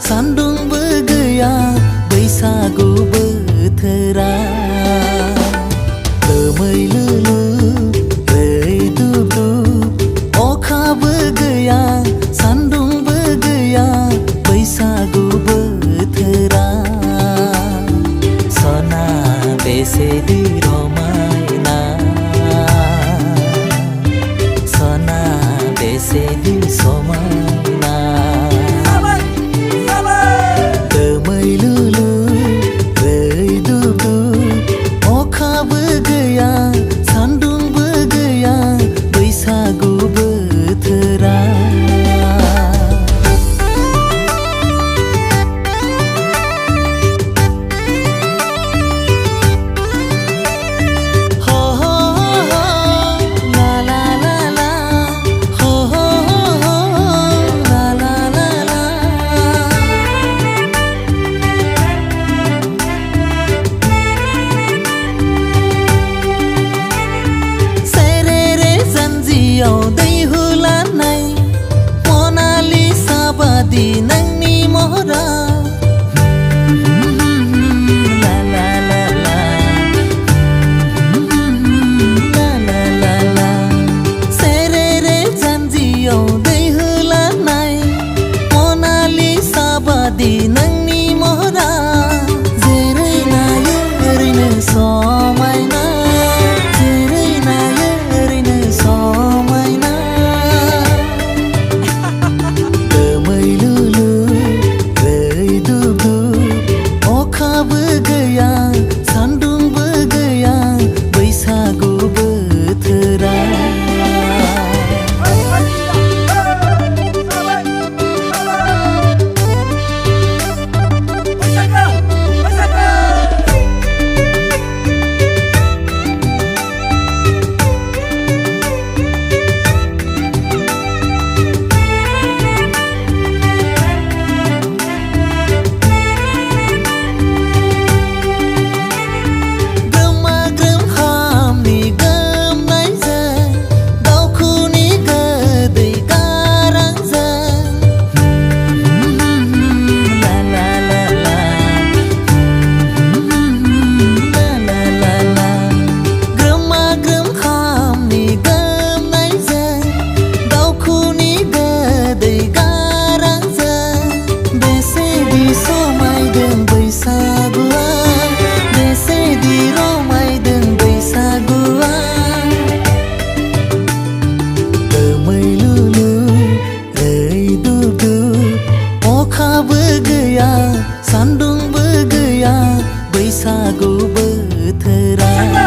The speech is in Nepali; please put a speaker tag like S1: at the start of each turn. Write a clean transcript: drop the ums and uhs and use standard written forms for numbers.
S1: सान्दुंबो गैया बैसागु बोथोरा दोमैलुलु रैदुबु अखाबो गैया सान्दुंबो गैया बैसागु बोथोरा सना बेसेदि रमायना सना बेसेदि समायना नंनि महरा ला ला ला ला ला ला ला ला सेरे रे जानजियाव दै होलानाय मनालिसा बादि नंनि महरा जेरै नायो ओरैनो समायना जेरै नायो ओरैनो समायना सान्दुंबो गैया बैसागु बोथोरा सान्दुंबो गैया बैसागु बोथोरा।